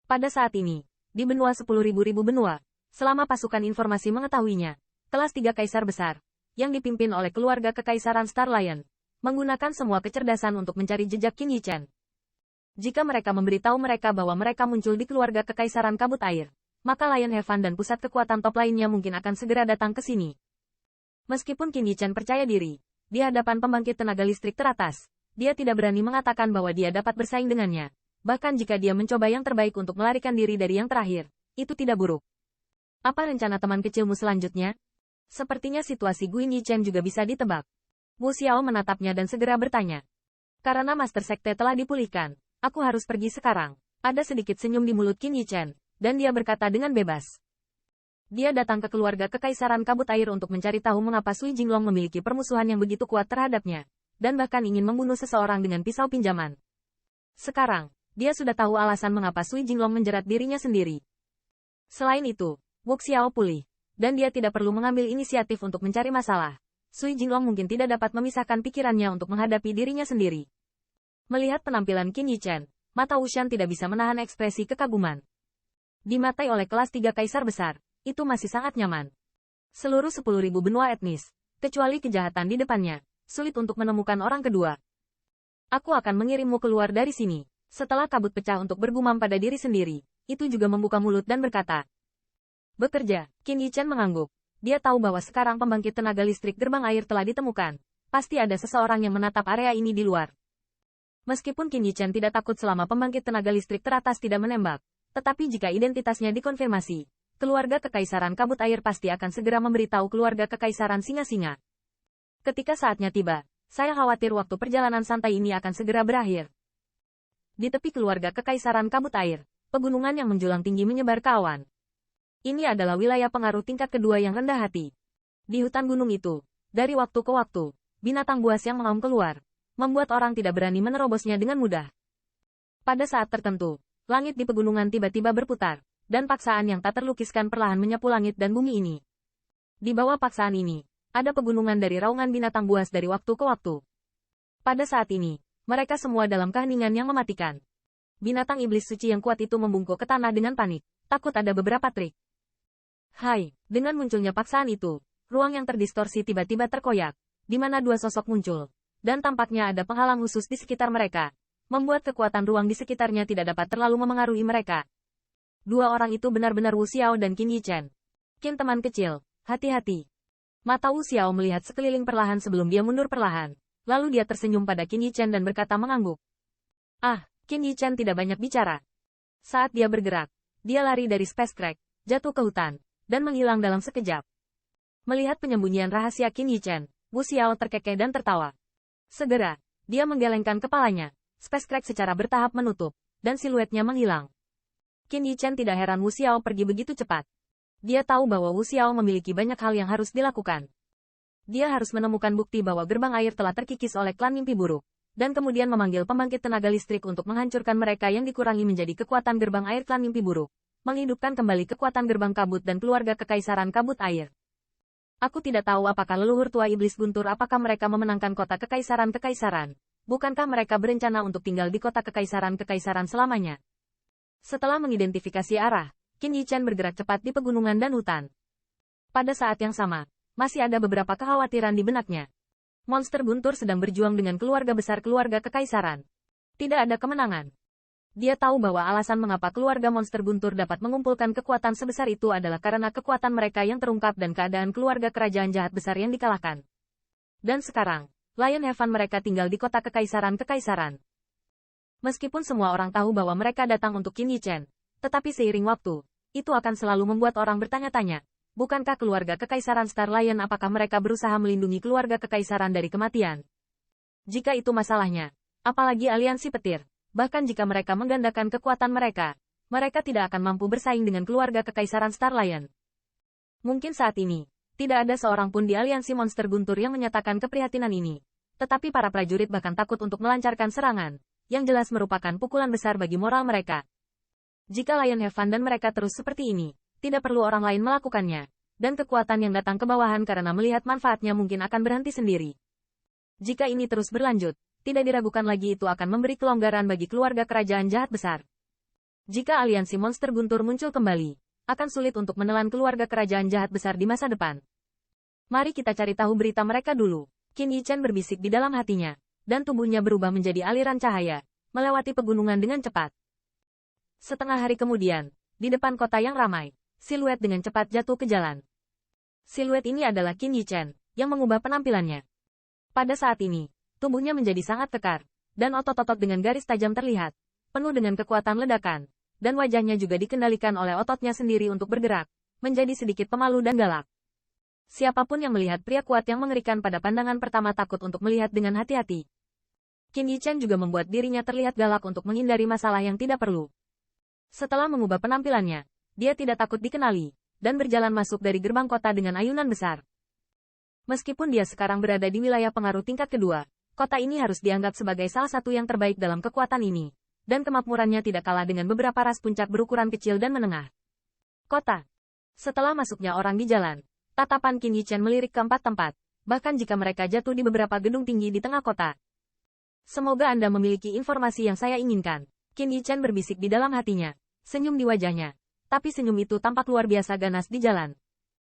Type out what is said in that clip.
Pada saat ini, di benua 10.000 benua, selama pasukan informasi mengetahuinya, kelas 3 kaisar besar, yang dipimpin oleh keluarga kekaisaran Star Lion, menggunakan semua kecerdasan untuk mencari jejak Qin Yichen. Jika mereka memberitahu mereka bahwa mereka muncul di keluarga kekaisaran kabut air, maka Lion Heaven dan pusat kekuatan top lainnya mungkin akan segera datang ke sini. Meskipun Qin Yichen percaya diri, di hadapan pembangkit tenaga listrik teratas, dia tidak berani mengatakan bahwa dia dapat bersaing dengannya. Bahkan jika dia mencoba yang terbaik untuk melarikan diri dari yang terakhir, itu tidak buruk. Apa rencana teman kecilmu selanjutnya? Sepertinya situasi Guin Yichen juga bisa ditebak. Wu Xiao menatapnya dan segera bertanya. Karena Master Sekte telah dipulihkan, aku harus pergi sekarang. Ada sedikit senyum di mulut Qin Yichen, dan dia berkata dengan bebas. Dia datang ke keluarga kekaisaran kabut air untuk mencari tahu mengapa Sui Jinglong memiliki permusuhan yang begitu kuat terhadapnya, dan bahkan ingin membunuh seseorang dengan pisau pinjaman. Sekarang, dia sudah tahu alasan mengapa Sui Jinglong menjerat dirinya sendiri. Selain itu, Wu Xiao pulih, dan dia tidak perlu mengambil inisiatif untuk mencari masalah. Sui Jinglong mungkin tidak dapat memisahkan pikirannya untuk menghadapi dirinya sendiri. Melihat penampilan Qin Yichen, mata Wushan tidak bisa menahan ekspresi kekaguman. Dimatai oleh kelas 3 kaisar besar, itu masih sangat nyaman. Seluruh 10.000 benua etnis, kecuali kejahatan di depannya, sulit untuk menemukan orang kedua. Aku akan mengirimmu keluar dari sini. Setelah kabut pecah untuk bergumam pada diri sendiri, itu juga membuka mulut dan berkata. Bekerja, Qin Yichen mengangguk. Dia tahu bahwa sekarang pembangkit tenaga listrik gerbang air telah ditemukan. Pasti ada seseorang yang menatap area ini di luar. Meskipun Qin Yichen tidak takut selama pembangkit tenaga listrik teratas tidak menembak, tetapi jika identitasnya dikonfirmasi, keluarga kekaisaran kabut air pasti akan segera memberitahu keluarga kekaisaran singa-singa. Ketika saatnya tiba, saya khawatir waktu perjalanan santai ini akan segera berakhir. Di tepi keluarga kekaisaran kabut air, pegunungan yang menjulang tinggi menyebar ke awan. Ini adalah wilayah pengaruh tingkat kedua yang rendah hati. Di hutan gunung itu, dari waktu ke waktu, binatang buas yang mengaum keluar, membuat orang tidak berani menerobosnya dengan mudah. Pada saat tertentu, langit di pegunungan tiba-tiba berputar, dan paksaan yang tak terlukiskan perlahan menyapu langit dan bumi ini. Di bawah paksaan ini, ada pegunungan dari raungan binatang buas dari waktu ke waktu. Pada saat ini, mereka semua dalam keheningan yang mematikan. Binatang iblis suci yang kuat itu membungkuk ke tanah dengan panik, takut ada beberapa trik. Hai, dengan munculnya paksaan itu, ruang yang terdistorsi tiba-tiba terkoyak, di mana dua sosok muncul. Dan tampaknya ada penghalang khusus di sekitar mereka, membuat kekuatan ruang di sekitarnya tidak dapat terlalu memengaruhi mereka. Dua orang itu benar-benar Wu Xiao dan Qin Yichen. Qin teman kecil, hati-hati. Mata Wu Xiao melihat sekeliling perlahan sebelum dia mundur perlahan, lalu dia tersenyum pada Qin Yichen dan berkata mengangguk. Ah, Qin Yichen tidak banyak bicara. Saat dia bergerak, dia lari dari Space Crack, jatuh ke hutan, dan menghilang dalam sekejap. Melihat penyembunyian rahasia Qin Yichen, Wu Xiao terkekeh dan tertawa. Segera, dia menggelengkan kepalanya. Space Crack secara bertahap menutup, dan siluetnya menghilang. Qin Yichen tidak heran Wu Xiao pergi begitu cepat. Dia tahu bahwa Wu Xiao memiliki banyak hal yang harus dilakukan. Dia harus menemukan bukti bahwa gerbang air telah terkikis oleh klan mimpi buruk, dan kemudian memanggil pembangkit tenaga listrik untuk menghancurkan mereka yang dikurangi menjadi kekuatan gerbang air klan mimpi buruk, menghidupkan kembali kekuatan gerbang kabut dan keluarga kekaisaran kabut air. Aku tidak tahu apakah leluhur tua iblis guntur apakah mereka memenangkan kota kekaisaran-kekaisaran. Bukankah mereka berencana untuk tinggal di kota kekaisaran-kekaisaran selamanya? Setelah mengidentifikasi arah, Qin Yichen bergerak cepat di pegunungan dan hutan. Pada saat yang sama, masih ada beberapa kekhawatiran di benaknya. Monster guntur sedang berjuang dengan keluarga besar keluarga kekaisaran. Tidak ada kemenangan. Dia tahu bahwa alasan mengapa keluarga monster guntur dapat mengumpulkan kekuatan sebesar itu adalah karena kekuatan mereka yang terungkap dan keadaan keluarga kerajaan jahat besar yang dikalahkan. Dan sekarang, Lion Heaven mereka tinggal di kota kekaisaran-kekaisaran. Meskipun semua orang tahu bahwa mereka datang untuk Qin Yichen, tetapi seiring waktu, itu akan selalu membuat orang bertanya-tanya, bukankah keluarga kekaisaran Star Lion apakah mereka berusaha melindungi keluarga kekaisaran dari kematian? Jika itu masalahnya, apalagi aliansi petir. Bahkan jika mereka menggandakan kekuatan mereka, mereka tidak akan mampu bersaing dengan keluarga kekaisaran Star Lion. Mungkin saat ini, tidak ada seorang pun di aliansi monster guntur yang menyatakan keprihatinan ini. Tetapi para prajurit bahkan takut untuk melancarkan serangan, yang jelas merupakan pukulan besar bagi moral mereka. Jika Lion Heaven dan mereka terus seperti ini, tidak perlu orang lain melakukannya, dan kekuatan yang datang ke bawahan karena melihat manfaatnya mungkin akan berhenti sendiri. Jika ini terus berlanjut, tidak diragukan lagi itu akan memberi kelonggaran bagi keluarga kerajaan jahat besar. Jika aliansi monster guntur muncul kembali, akan sulit untuk menelan keluarga kerajaan jahat besar di masa depan. Mari kita cari tahu berita mereka dulu. Qin Yichen berbisik di dalam hatinya, dan tubuhnya berubah menjadi aliran cahaya, melewati pegunungan dengan cepat. Setengah hari kemudian, di depan kota yang ramai, siluet dengan cepat jatuh ke jalan. Siluet ini adalah Qin Yichen, yang mengubah penampilannya. Pada saat ini, tubuhnya menjadi sangat kekar, dan otot-otot dengan garis tajam terlihat, penuh dengan kekuatan ledakan. Dan wajahnya juga dikendalikan oleh ototnya sendiri untuk bergerak, menjadi sedikit pemalu dan galak. Siapapun yang melihat pria kuat yang mengerikan pada pandangan pertama takut untuk melihat dengan hati-hati. Qin Yichen juga membuat dirinya terlihat galak untuk menghindari masalah yang tidak perlu. Setelah mengubah penampilannya, dia tidak takut dikenali, dan berjalan masuk dari gerbang kota dengan ayunan besar. Meskipun dia sekarang berada di wilayah pengaruh tingkat kedua, kota ini harus dianggap sebagai salah satu yang terbaik dalam kekuatan ini. Dan kemakmurannya tidak kalah dengan beberapa ras puncak berukuran kecil dan menengah. Kota. Setelah masuknya orang di jalan, tatapan Qin Yichen melirik ke empat tempat, bahkan jika mereka jatuh di beberapa gedung tinggi di tengah kota. Semoga Anda memiliki informasi yang saya inginkan. Qin Yichen berbisik di dalam hatinya, senyum di wajahnya. Tapi senyum itu tampak luar biasa ganas di jalan.